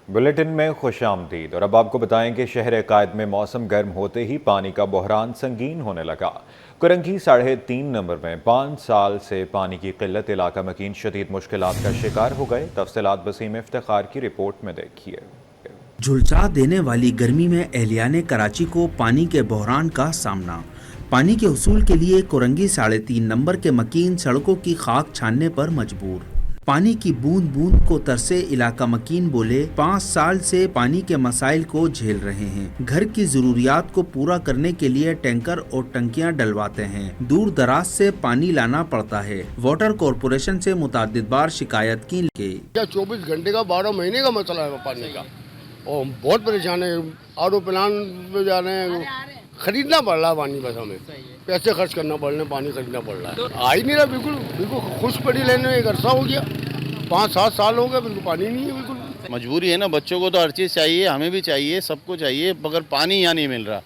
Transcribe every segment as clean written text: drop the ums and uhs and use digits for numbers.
Bulletin में खुश आमदीद। और अब आपको बताएं कि शहर कायद में मौसम गर्म होते ही पानी का बहरान संगीन होने लगा। कुरंगी 3.5 नंबर में 5 साल से पानी की किल्लत इलाका मकीन शदीद मुश्किलात का शिकार हो गए। तफसीलात वसीम इफ्तिखार की रिपोर्ट में देखिए। झुलसा देने वाली गर्मी में एहलियाने कराची को पानी के बहरान का सामना। पानी के हुसूल के लिए कुरंगी 3.5 नंबर के मकीन सड़कों की खाक छानने पर मजबूर। पानी की बूंद बूंद को तरसे इलाका मकीन बोले 5 साल से पानी के मसाइल को झेल रहे हैं। घर की जरूरियात को पूरा करने के लिए टैंकर और टंकियां डलवाते हैं। दूर दराज से पानी लाना पड़ता है। वाटर कॉरपोरेशन से मुतअद्दिद बार शिकायत की। क्या 24 घंटे का 12 महीने का मसला है पानी का, और बहुत परेशान है। आरओ प्लान पे जा रहे हैं, खरीदना पड़ रहा है पानी, बस हमें पैसे खर्च करना पड़ रहे हैं, पानी खरीदना पड़ रहा है। आ ही नहीं रहा, बिल्कुल बिल्कुल खुश पड़ी लेने में। एक अरसा हो गया, 5-7 साल हो गए, बिल्कुल पानी नहीं है। बिल्कुल मजबूरी है ना, बच्चों को तो हर चीज़ चाहिए, हमें भी चाहिए, सबको चाहिए, मगर पानी यहाँ नहीं मिल रहा।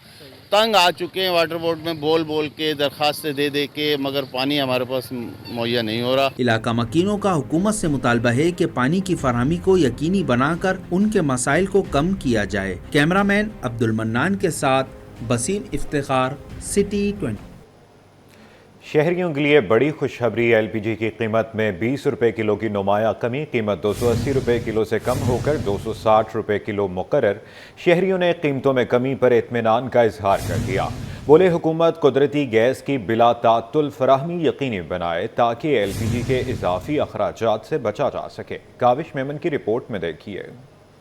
तंग आ चुके हैं वाटर बोर्ड में बोल बोल के, दरखास्तें दे दे के, मगर पानी हमारे पास मुहैया नहीं हो रहा। इलाका मकीनों का हुकूमत से मुतालबा है कि पानी की फराहमी को यकीनी बनाकर उनके मसाइल को कम किया जाए। कैमरामैन अब्दुल मन्नान के साथ बसीम इफ्तिखार, सिटी 20। शहरियों के लिए बड़ी खुशखबरी। एलपीजी की कीमत में 20 रुपए किलो की नुमाया कमी। कीमत 280 रुपए किलो से कम होकर 260 रुपए किलो मुकर्रर। शहरियों ने कीमतों में कमी पर इत्मीनान का इजहार कर दिया। बोले हुकूमत कुदरती गैस की बिला तातुल फराहमी यकीनी बनाए ताकि एलपीजी के इजाफी अखराजात से बचा जा सके। काविश मेमन की रिपोर्ट में देखिए।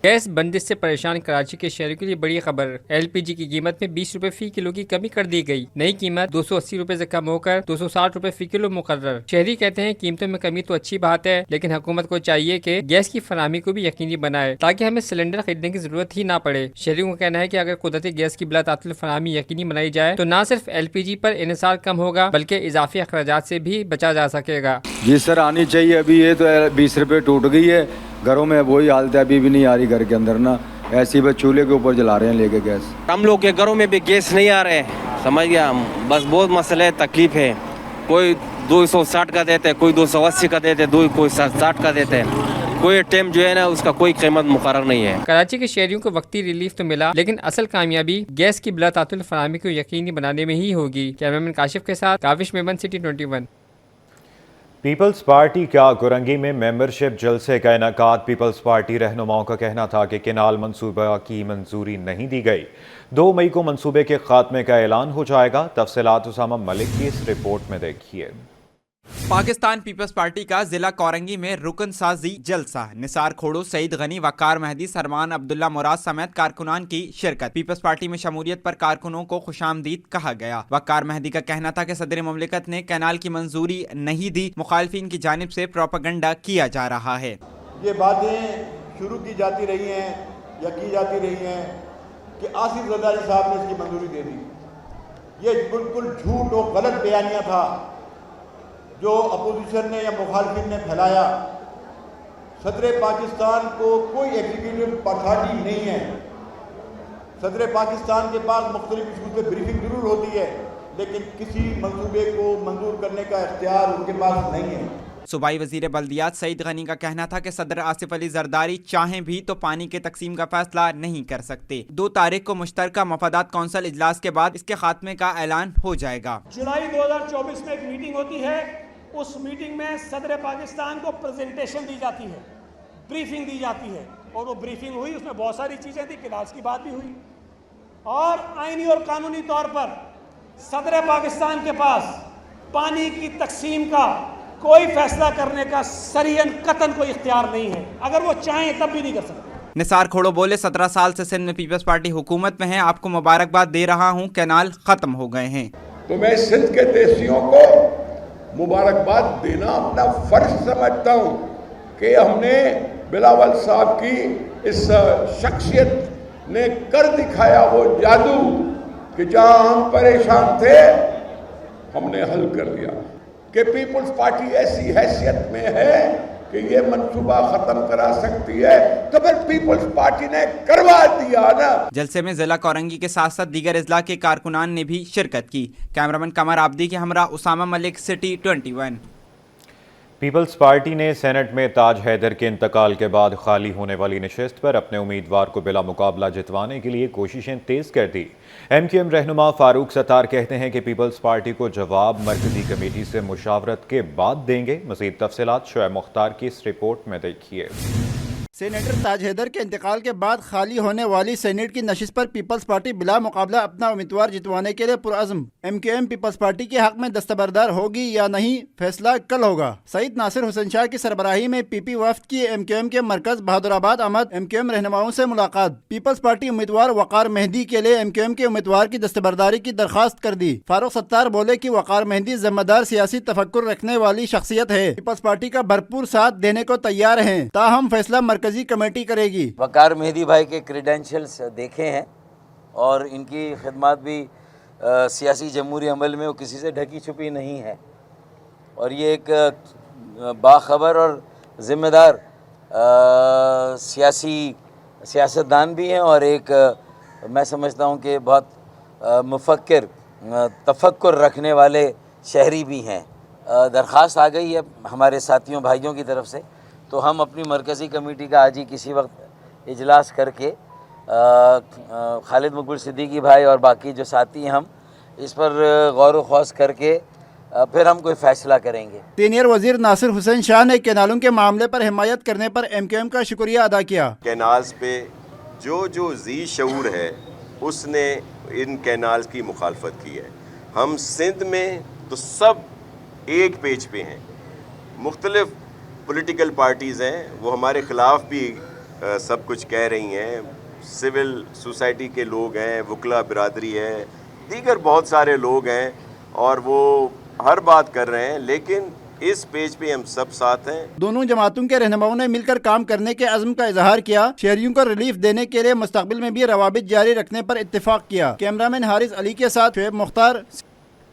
गैस बंदिश से परेशान कराची के शहरों के लिए बड़ी खबर। एलपीजी की कीमत में 20 रुपए फी किलो की कमी कर दी गई। नई कीमत 280 रुपए से कम होकर 260 रुपए फी किलो मुकर्रर। शहरी कहते हैं कीमतों में कमी तो अच्छी बात है, लेकिन हुकूमत को चाहिए कि गैस की फराहमी को भी यकीनी बनाए ताकि हमें सिलेंडर खरीदने की जरूरत ही ना पड़े। शहरियों का कहना है कि अगर कुदरती गैस की बिला तातुल फराहमी यकीनी बनाई जाए तो न सिर्फ एलपीजी पर इन्हिसार कम होगा बल्कि इजाफी अखराजात से भी बचा जा सकेगा। जी सर, आनी चाहिए। अभी ये तो 20 रुपये टूट गई है, घरों में वही हालत है, अभी भी नहीं आ रही घर के अंदर ना। ऐसी बस चूल्हे के ऊपर जला रहे हैं लेके गैस। हम लोग के घरों में भी गैस नहीं आ रहे, समझ गया। बस बहुत मसला है, तकलीफ है। कोई 260 का देते, कोई 280 का देते, कोई 60 का देते। कोई टाइम जो है ना उसका कोई कीमत मुकर्रर नहीं है। कराची के शहरियों को वक्ती रिलीफ तो मिला, लेकिन असल कामयाबी गैस की बिला तातुल फराहमी को यकीनी बनाने में ही होगी। कैमरामैन काशिफ के साथ Kaavish Memon, city 21। Peoples party का कुरंगी में मेंबरशिप जलसे का इनेकाद। पीपल्स पार्टी रहनुमाओं का कहना था कि केनाल मंसूबा की मंजूरी नहीं दी गई। 2 मई को मंसूबे के खात्मे का ऐलान हो जाएगा। तफसीलात उसामा मलिक की इस रिपोर्ट में देखिए। पाकिस्तान पीपल्स पार्टी का जिला कोरंगी में रुकन साजी जलसा। निसार खोड़ो, सईद गनी, वकार महदी, सरमान अब्दुल्ला मुराद समेत कारकुनान की शिरकत। पीपल्स पार्टी में शमूलियत पर कारकुनों को खुशामदीद कहा गया। वकार महदी का कहना था कि सदर मुमलिकत ने कैनाल की मंजूरी नहीं दी, मुखालफिन की जानिब से प्रोपेगेंडा किया जा रहा है। ये बातें शुरू की जाती रही हैं या की जाती रही हैं कि आसिफ जरदारी साहब ने इसकी मंजूरी दे दी। ये बिल्कुल झूठ और गलत बयानिया था जो अपोजिशन ने या मुखालफिन ने फैलाया। सदर पाकिस्तान को कोई एग्जीक्यूटिव अथॉरिटी नहीं है। सदर पाकिस्तान के पास मुख्तलिफ इशूज़ पे ब्रीफिंग जरूर होती है, लेकिन किसी मंसूबे को मंजूर करने का इख्तियार उनके पास नहीं है। सूबाई वजीर बल्दियात सईद गनी का कहना था कि सदर आसिफ अली जरदारी चाहें भी तो पानी के तकसीम का फैसला नहीं कर सकते। 2 तारीख को मुश्तरका मफादात कौंसिल इजलास के बाद इसके खात्मे का ऐलान हो जाएगा। जुलाई 2024 में एक मीटिंग होती है। उस मीटिंग में सदर पाकिस्तान को प्रेजेंटेशन दी जाती है, ब्रीफिंग दी जाती है, और वो ब्रीफिंग हुई, उसमें बहुत सारी चीज़ें थी, क्लास की बात भी हुई, और आईनी और कानूनी तौर पर सदर पाकिस्तान के पास पानी की तकसीम का कोई फैसला करने का सरीहन कतन कोई इख्तियार नहीं है। अगर वो चाहें तब भी नहीं कर सकते। निसार खोड़ो बोले 17 साल से सिंध में पीपल्स पार्टी हुकूमत में है, आपको मुबारकबाद दे रहा हूँ, कैनाल खत्म हो गए हैं। तो मैं सिंध के देसियों को मुबारकबाद देना अपना फर्ज समझता हूँ कि हमने बिलावल साहब की इस शख्सियत ने कर दिखाया वो जादू कि जहाँ हम परेशान थे हमने हल कर दिया। कि पीपल्स पार्टी ऐसी हैसियत में है कि ये मंसूबा खत्म करा सकती है, तो फिर पीपल्स पार्टी ने करवा दिया ना। जलसे में जिला कोरंगी के साथ साथ दीगर अजला के कारकुनान ने भी शिरकत की। कैमरामैन कमर आबदी के हमरा उसामा मलिक, सिटी 21। پیپلز پارٹی نے سینٹ میں تاج حیدر کے انتقال کے بعد خالی ہونے والی نشست پر اپنے امیدوار کو بلا مقابلہ جتوانے کے لیے کوششیں تیز کر دی۔ ایم کیو ایم رہنما فاروق ستار کہتے ہیں کہ پیپلز پارٹی کو جواب مرکزی کمیٹی سے مشاورت کے بعد دیں گے۔ مزید تفصیلات شعیب مختار کی اس رپورٹ میں دیکھیے۔ سینیٹر تاج حیدر کے انتقال کے بعد خالی ہونے والی سینیٹ کی نشست پر پیپلز پارٹی بلا مقابلہ اپنا امیدوار جتوانے کے لیے پرعزم۔ M Q M Peoples Party کے حق میں دستبردار ہوگی یا نہیں، فیصلہ کل ہوگا۔ سعید ناصر حسین شاہ کی سربراہی میں پی پی وفد کی ایم کیو ایم کے مرکز بہادر آباد آمد۔ ایم کیو ایم رہنماؤں سے ملاقات۔ پیپلز پارٹی امیدوار وقار مہدی کے لیے ایم کیو ایم کے امیدوار کی دستبرداری کی درخواست کر دی۔ فاروق ستار بولے کہ وقار مہدی ذمہ دار سیاسی تفکر رکھنے والی شخصیت ہے، پیپلز پارٹی کا بھرپور ساتھ دینے کو تیار ہیں، تاہم فیصلہ مرکزی کمیٹی کرے گی۔ وقار مہدی بھائی کے کریڈینشلز دیکھے ہیں اور ان کی خدمات بھی سیاسی جمہوری عمل میں وہ کسی سے ڈھکی چھپی نہیں ہے، اور یہ ایک باخبر اور ذمہ دار سیاستدان بھی ہیں، اور ایک میں سمجھتا ہوں کہ بہت مفکر تفکر رکھنے والے شہری بھی ہیں۔ درخواست آ گئی ہے ہمارے ساتھیوں بھائیوں کی طرف سے، تو ہم اپنی مرکزی کمیٹی کا آج ہی کسی وقت اجلاس کر کے خالد مقبول صدیقی بھائی اور باقی جو ساتھی ہیں، ہم اس پر غور و خوض کر کے پھر ہم کوئی فیصلہ کریں گے۔ سینئر وزیر ناصر حسین شاہ نے کینالوں کے معاملے پر حمایت کرنے پر ایم کیو ایم کا شکریہ ادا کیا۔ کینالز پہ جو ذی شعور ہے اس نے ان کینالز کی مخالفت کی ہے۔ ہم سندھ میں تو سب ایک پیج پہ ہیں، مختلف پولیٹیکل پارٹیز ہیں، وہ ہمارے خلاف بھی سب کچھ کہہ رہی ہیں، سول سوسائٹی کے لوگ ہیں، وکلا برادری ہے، دیگر بہت سارے لوگ ہیں، اور وہ ہر بات کر رہے ہیں، لیکن اس پیج پہ ہم سب ساتھ ہیں۔ دونوں جماعتوں کے رہنماؤں نے مل کر کام کرنے کے عزم کا اظہار کیا۔ شہریوں کو ریلیف دینے کے لیے مستقبل میں بھی روابط جاری رکھنے پر اتفاق کیا۔ کیمرامین حارث علی کے ساتھ شعیب مختار۔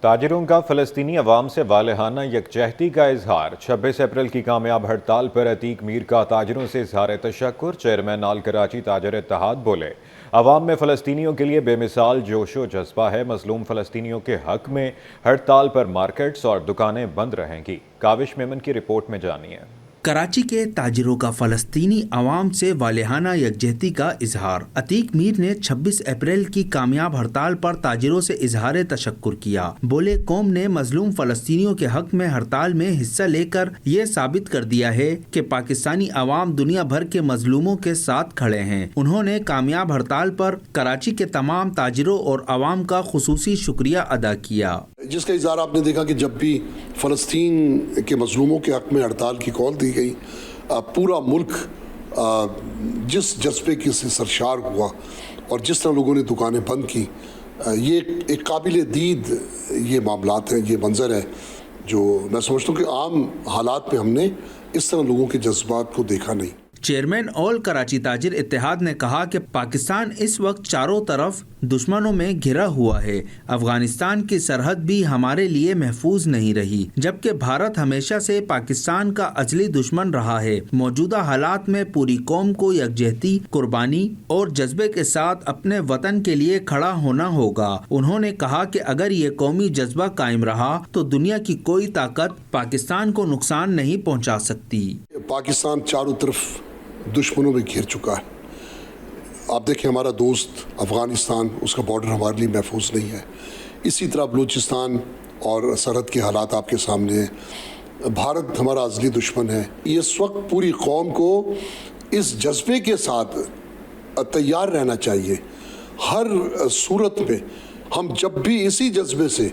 تاجروں کا فلسطینی عوام سے والہانہ یکجہتی کا اظہار۔ 26 اپریل کی کامیاب ہڑتال پر عتیق میر کا تاجروں سے اظہار تشکر۔ چیئرمین آل کراچی تاجر اتحاد بولے، عوام میں فلسطینیوں کے لیے بے مثال جوش و جذبہ ہے، مظلوم فلسطینیوں کے حق میں ہڑتال پر مارکیٹس اور دکانیں بند رہیں گی۔ کاوش میمن کی رپورٹ میں جانیے۔ کراچی کے تاجروں کا فلسطینی عوام سے والہانہ یکجہتی کا اظہار۔ عتیق میر نے 26 اپریل کی کامیاب ہڑتال پر تاجروں سے اظہار تشکر کیا۔ بولے، قوم نے مظلوم فلسطینیوں کے حق میں ہڑتال میں حصہ لے کر یہ ثابت کر دیا ہے کہ پاکستانی عوام دنیا بھر کے مظلوموں کے ساتھ کھڑے ہیں۔ انہوں نے کامیاب ہڑتال پر کراچی کے تمام تاجروں اور عوام کا خصوصی شکریہ ادا کیا، جس کا اظہار آپ نے دیکھا کہ جب بھی فلسطین کے مظلوموں کے حق میں ہڑتال کی کال دی گئی، پورا ملک جس جذبے کی سے سرشار ہوا اور جس طرح لوگوں نے دکانیں بند کی، یہ ایک قابل دید یہ معاملات ہیں، یہ منظر ہے جو میں سمجھتا ہوں کہ عام حالات میں ہم نے اس طرح لوگوں کے جذبات کو دیکھا نہیں۔ چیئرمین آل کراچی تاجر اتحاد نے کہا کہ پاکستان اس وقت چاروں طرف دشمنوں میں گھرا ہوا ہے۔ افغانستان کی سرحد بھی ہمارے لیے محفوظ نہیں رہی، جبکہ بھارت ہمیشہ سے پاکستان کا ازلی دشمن رہا ہے۔ موجودہ حالات میں پوری قوم کو یکجہتی، قربانی اور جذبے کے ساتھ اپنے وطن کے لیے کھڑا ہونا ہوگا۔ انہوں نے کہا کہ اگر یہ قومی جذبہ قائم رہا تو دنیا کی کوئی طاقت پاکستان کو نقصان نہیں پہنچا سکتی۔ پاکستان چاروں طرف دشمنوں میں گھر چکا ہے۔ آپ دیکھیں، ہمارا دوست افغانستان، اس کا بارڈر ہمارے لیے محفوظ نہیں ہے۔ اسی طرح بلوچستان اور سرحد کے حالات آپ کے سامنے ہیں۔ بھارت ہمارا ازلی دشمن ہے۔ اس وقت پوری قوم کو اس جذبے کے ساتھ تیار رہنا چاہیے۔ ہر صورت میں ہم جب بھی اسی جذبے سے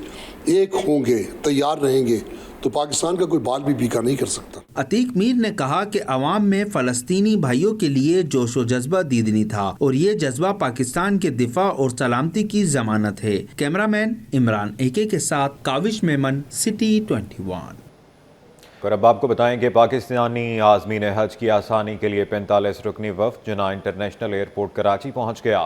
ایک ہوں گے، تیار رہیں گے، تو پاکستان کا کوئی بال بھی بیکا نہیں کر سکتا۔ عتیق میر نے کہا کہ عوام میں فلسطینی بھائیوں کے لیے جوش و جذبہ دیدنی تھا، اور یہ جذبہ پاکستان کے دفاع اور سلامتی کی ضمانت ہے۔ کیمرامین عمران ایکے کے ساتھ کاوش میمن، سٹی 21۔ اور اب آپ کو بتائیں کہ پاکستانی عازمین حج کی آسانی کے لیے 45 رکنی وفد جناح انٹرنیشنل ایئرپورٹ کراچی پہنچ گیا۔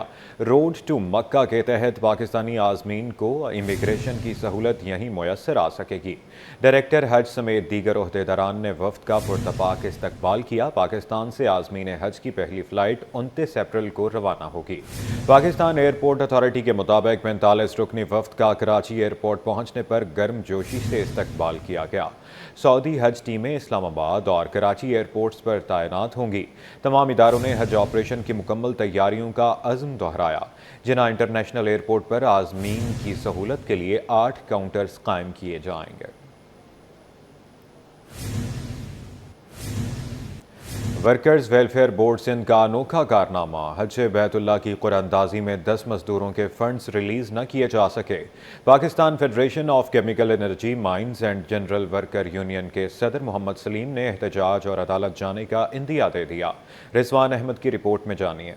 روڈ ٹو مکہ کے تحت پاکستانی عازمین کو امیگریشن کی سہولت یہیں میسر آ سکے گی۔ ڈائریکٹر حج سمیت دیگر عہدیداران نے وفد کا پرتپاک استقبال کیا۔ پاکستان سے عازمین حج کی پہلی فلائٹ 29 اپریل کو روانہ ہوگی۔ پاکستان ایئرپورٹ اتھارٹی کے مطابق 45 رکنی وفد کا کراچی ایئرپورٹ پہنچنے پر گرم جوشی سے استقبال کیا گیا۔ سعودی حج हज टीमें इस्लामाबाद और कराची एयरपोर्ट्स पर तैनात होंगी। तमाम इदारों ने हज ऑपरेशन की मुकम्मल तैयारियों का अज़्म दोहराया। जिन्ना इंटरनेशनल एयरपोर्ट पर आज़मीन की सहूलत के लिए 8 काउंटर्स कायम किए जाएंगे। वर्कर्स वेलफेयर बोर्ड सिंध का अनोखा कारनामा, हज बैतुल्लाह की कुरानंदाजी में 10 मजदूरों के फंड्स रिलीज न किए जा सके। Pakistan federation of chemical energy mines and general worker union के सदर मोहम्मद सलीम ने एहतजाज और अदालत जाने का इंदिया दे दिया। रिजवान अहमद की रिपोर्ट में जानिए।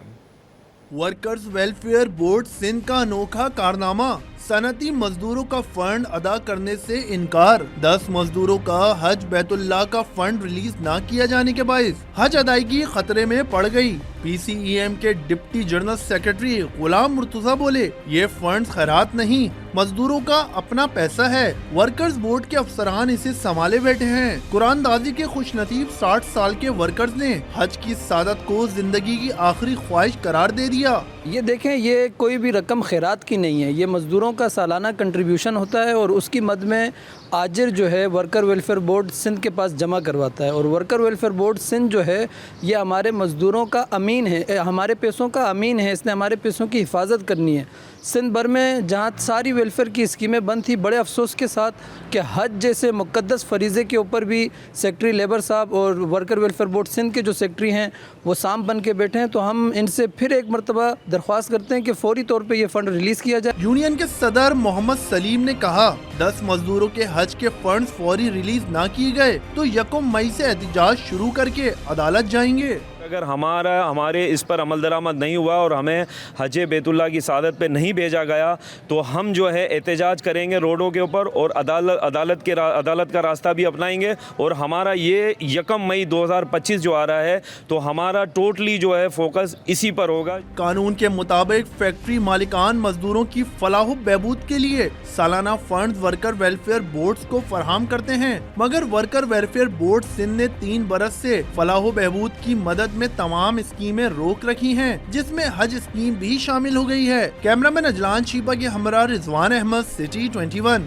वर्कर्स वेलफेयर बोर्ड सिंध का अनोखा कारनामा, सनती मजदूरों का फंड अदा करने से इनकार। 10 मजदूरों का हज बैतुल्लाह का फंड रिलीज न किया जाने के बायस हज अदायगी खतरे में पड़ गई। PCEM के डिप्टी जनरल सेक्रेटरी गुलाम मुर्तजा बोले, ये फंड खैरात नहीं, मजदूरों का अपना पैसा है। वर्कर्स बोर्ड के अफसरान इसे संभाले बैठे हैं। कुरानदाजी के खुशनसीब 60 साल के वर्कर्स ने हज की सादत को जिंदगी की आखिरी ख्वाहिश करार दे दिया। ये देखें, ये कोई भी रकम खैरात की नहीं है, ये मजदूरों का सालाना कंट्रीब्यूशन होता है और उसकी मद में आजिर जो है वर्कर वेलफेयर बोर्ड सिंध के पास जमा करवाता है। और वर्कर वेलफेयर बोर्ड सिंध जो है ये हमारे मजदूरों का अमीन है, हमारे पैसों का अमीन है, इसने हमारे पैसों की हिफाजत करनी है। सिंध भर में जहाँ सारी वेलफेयर की स्कीमें बंद थी, बड़े अफसोस के साथ कि हज जैसे मुक़द्दस फरीज़े के ऊपर भी सेक्रेटरी लेबर साहब और वर्कर वेलफेयर बोर्ड सिंध के जो सेक्रेटरी हैं वो साम बन के बैठे हैं। तो हम इनसे फिर एक मरतबा दरख्वास्त करते हैं कि फौरी तौर पे ये फंड रिलीज़ किया जाए। यूनियन के सदर मोहम्मद सलीम ने कहा, 10 मजदूरों के हज के फंड फौरी रिलीज ना किए गए तो 1 मई से एहतजाज शुरू करके अदालत जाएंगे। अगर हमारे इस पर अमल दरामद नहीं हुआ और हमें हज बैतुल्लाह की सादत पे नहीं भेजा गया तो हम जो है एहतजाज करेंगे रोडों के ऊपर और अदालत का रास्ता भी अपनाएंगे। और हमारा ये 1 मई 2025 जो आ रहा है तो हमारा टोटली जो है फोकस इसी पर होगा। कानून के मुताबिक फैक्ट्री मालिकान मजदूरों की फलाह बहबूद के लिए सालाना फंड वर्कर वेलफेयर बोर्ड को फराहम करते हैं, मगर वर्कर वेलफेयर बोर्ड सिंध ने 3 बरस से फलाह बहबूद की मदद में तमाम स्कीमें रोक रखी हैं, जिसमें हज स्कीम भी शामिल हो गई है। कैमरामैन अजलान शीबा के हमरा रिजवान अहमद, सिटी 21।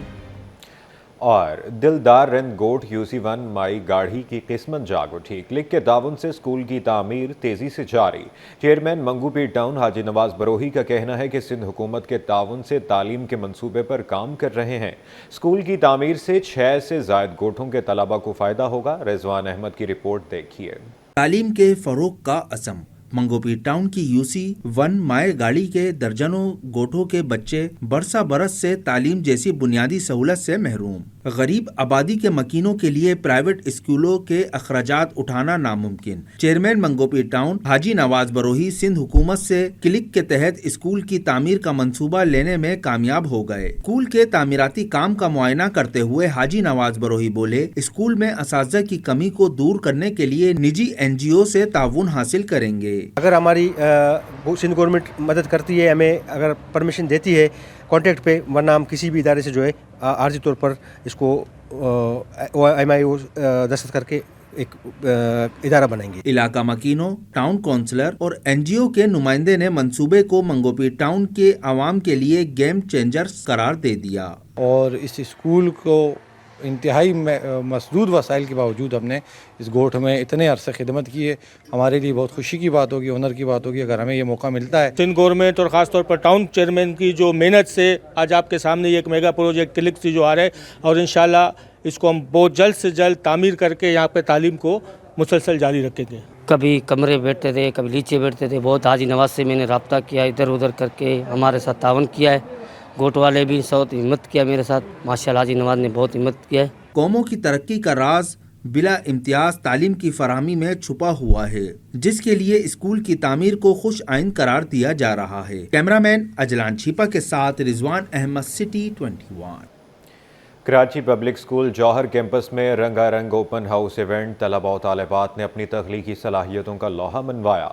और दिलदार रंग गोट UC1 माई गाढ़ी की किस्मत जाग उठी। क्लिक के ताउन से स्कूल की तामीर तेजी से जारी। चेयरमैन मंगूपीर टाउन हाजी नवाज बरोही का कहना है कि सिंध हुकूमत के ताउन से तालीम के मंसूबे पर काम कर रहे हैं। स्कूल की तामीर से 6 से ज़ायद गोठों के तलबा को फ़ायदा होगा। रिजवान अहमद की रिपोर्ट देखिए। तालीम के फ़रोग़ का असम। मंगोपीर टाउन की UC1 माए गाड़ी के दर्जनों गोठों के बच्चे बरसा बरस से तालीम जैसी बुनियादी सहूलत से महरूम। गरीब आबादी के मकीनों के लिए प्राइवेट स्कूलों के अखराजात उठाना नामुमकिन। चेयरमैन मंगोपीर टाउन हाजी नवाज बरोही सिंध हुकूमत से क्लिक के तहत स्कूल की तामीर का मंसूबा लेने में कामयाब हो गए। स्कूल के तामीराती काम का मुआयना करते हुए हाजी नवाज बरोही बोले, स्कूल में असातिज़ा की कमी को दूर करने के लिए निजी NGO से ताउन हासिल करेंगे। अगर हमारी सिंध गवर्नमेंट मदद करती है, हमें अगर परमिशन देती है कॉन्ट्रैक्ट पे, वरना हम किसी भी इदारे से जो है आर्जी तौर पर इसको MIO दस्तखत करके एक इदारा बनाएंगे। इलाका मकीनों, टाउन काउंसलर और NGO के नुमाइंदे ने मंसूबे को मंगोपीर टाउन के आवाम के लिए गेम चेंजर्स करार दे दिया। और इस स्कूल को इंतहाई मसदूद वसाइल के बावजूद हमने इस गोठ में इतने अरसे खिदमत की है, हमारे लिए बहुत खुशी की बात होगी, ऑनर की बात होगी अगर हमें ये मौका मिलता है। सिंध गवर्नमेंट और ख़ास तौर पर टाउन चेयरमैन की जो मेहनत से आज आपके सामने ये एक मेगा प्रोजेक्ट क्लिक से जो आ रहा है और इंशाल्लाह इसको हम बहुत जल्द से जल्द तामीर करके यहाँ पे तालीम को मुसलसल जारी रखेंगे। कभी कमरे बैठते थे, कभी नीचे बैठते थे। बहुत हाजी नवाज से मैंने रब्ता किया, इधर उधर करके हमारे साथ तावन किया है। गोट वाले भी बहुत हिम्मत किया मेरे साथ, माशाअल्लाह हाजी नवाज ने बहुत हिम्मत किया है। कौमों की तरक्की का राज बिला इम्तियाज तालीम की फराहमी में छुपा हुआ है, जिसके लिए स्कूल की तामीर को खुश आइन करार दिया जा रहा है। कैमरामैन अजलान छिपा के साथ Rizwan Ahmed, city 21। Karachi public school Jauhar campus में रंगारंग ओपन हाउस इवेंट। तलबा और तालिबात ने अपनी तख्लीकी सलाहियतों का लोहा मनवाया।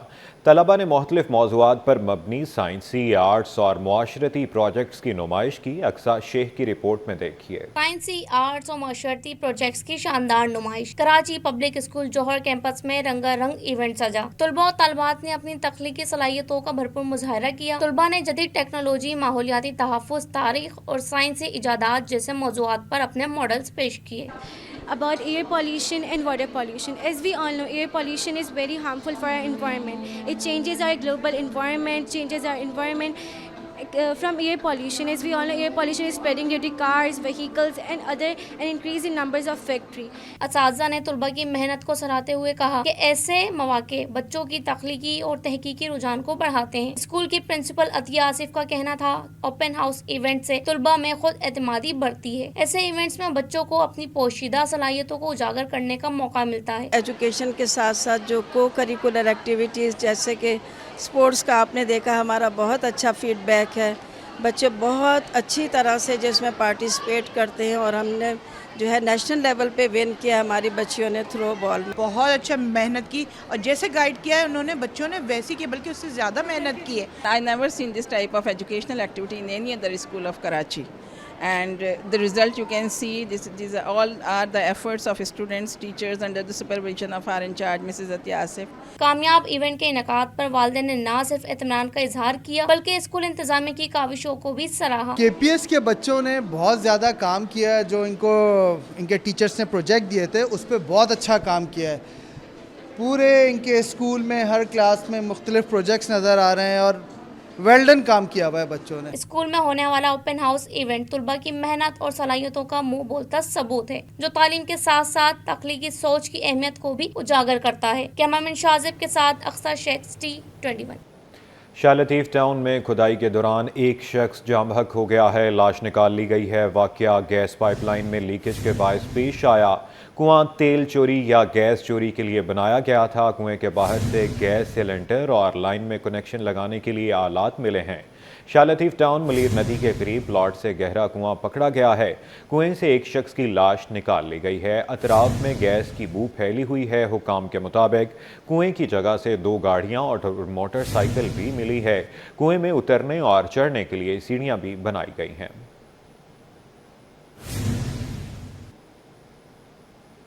तलबा ने मुख्तलिफ मौज़ूआत पर मबनी साइंसी, आर्ट्स और मुआशरती प्रोजेक्ट्स की नुमाइश की। अक्सा शेख की रिपोर्ट में देखिए। साइंसी, आर्ट्स और मुआशरती प्रोजेक्ट्स की शानदार नुमाइश। Karachi public school Jauhar campus में रंगारंग इवेंट सजा। तलबा और तालिबात ने अपनी तख्लीकी सलाहियतों का भरपूर मुजाहरा किया। तलबा ने जदीद टेक्नोलॉजी, माहौलियाती तहफ़्फ़ुज़, तारीख और साइंसी इजादात जैसे मौज़ूआत पर अपने मॉडल्स पेश किए। about air pollution and water pollution. As we all know, air pollution is very harmful for our environment. It changes our global environment, changes our environment. From air pollution, as we all know, air pollution is spreading due to cars, vehicles and increase in numbers of factory. اساتذہ نے طلبہ کی محنت کو سراہتے ہوئے کہا کہ ایسے مواقع بچوں کی تخلیقی اور تحقیقی رجحان کو بڑھاتے ہیں. اسکول کی پرنسپل عطیہ آصف کا کہنا تھا اوپن ہاؤس ایونٹ سے طلبہ میں خود اعتمادی بڑھتی ہے. ایسے ایونٹس میں بچوں کو اپنی پوشیدہ صلاحیتوں کو اجاگر کرنے کا موقع ملتا ہے. ایجوکیشن کے ساتھ ساتھ جو کو کریکولر ایکٹیویٹیز جیسے کہ اسپورٹس کا آپ نے دیکھا ہمارا بہت اچھا فیڈ بیک ہے. بچے بہت اچھی طرح سے جس میں پارٹیسپیٹ کرتے ہیں اور ہم نے جو ہے نیشنل لیول پہ ون کیا ہماری بچیوں نے تھرو بال میں. بہت اچھا محنت کی اور جیسے گائیڈ کیا ہے انہوں نے بچوں نے ویسی کی بلکہ اس سے زیادہ محنت کی ہے. I never seen this type of educational activity in any other school of Karachi. And the result you can see, these all are the efforts of students, teachers under the supervision of our in charge, Mrs. Athiya Asif. کامیاب event کے انعقاد پر والدین نے نہ صرف اطمینان کا اظہار کیا بلکہ اسکول انتظامیہ کی کاوشوں کو بھی سراہا. کے پی ایس کے بچوں نے بہت زیادہ کام کیا ہے. جو ان کے ٹیچرز نے پروجیکٹ دیے تھے اس پہ بہت اچھا کام کیا ہے. پورے ان کے اسکول میں ہر کلاس میں مختلف پروجیکٹس نظر آ رہے ہیں اور ویل ڈن کام کیا ہوا ہے بچوں نے. اسکول میں ہونے والا اوپن ہاؤس ایونٹ طلباء کی محنت اور صلاحیتوں کا منہ بولتا ثبوت ہے جو تعلیم کے ساتھ ساتھ تخلیقی سوچ کی اہمیت کو بھی اجاگر کرتا ہے. کیمرامین شاذب کے ساتھ اختر شیخ T21. شاہ لطیف ٹاؤن میں کھدائی کے دوران ایک شخص جاں بحق ہو گیا ہے. لاش نکال لی گئی ہے. واقعہ گیس پائپ لائن میں لیکیج کے باعث پیش آیا. کنواں تیل چوری یا گیس چوری کے لیے بنایا گیا تھا. کنویں کے باہر سے گیس سلنڈر اور لائن میں کنیکشن لگانے کے لیے آلات ملے ہیں. شاہ لطیف ٹاؤن ملیر ندی کے قریب پلاٹ سے گہرا کنواں پکڑا گیا ہے. کنویں سے ایک شخص کی لاش نکال لی گئی ہے. اطراف میں گیس کی بو پھیلی ہوئی ہے. حکام کے مطابق کنویں کی جگہ سے 2 گاڑیاں اور موٹر سائیکل بھی ملی ہے. کنویں میں اترنے اور چڑھنے کے لیے سیڑھیاں بھی بنائی گئی ہیں.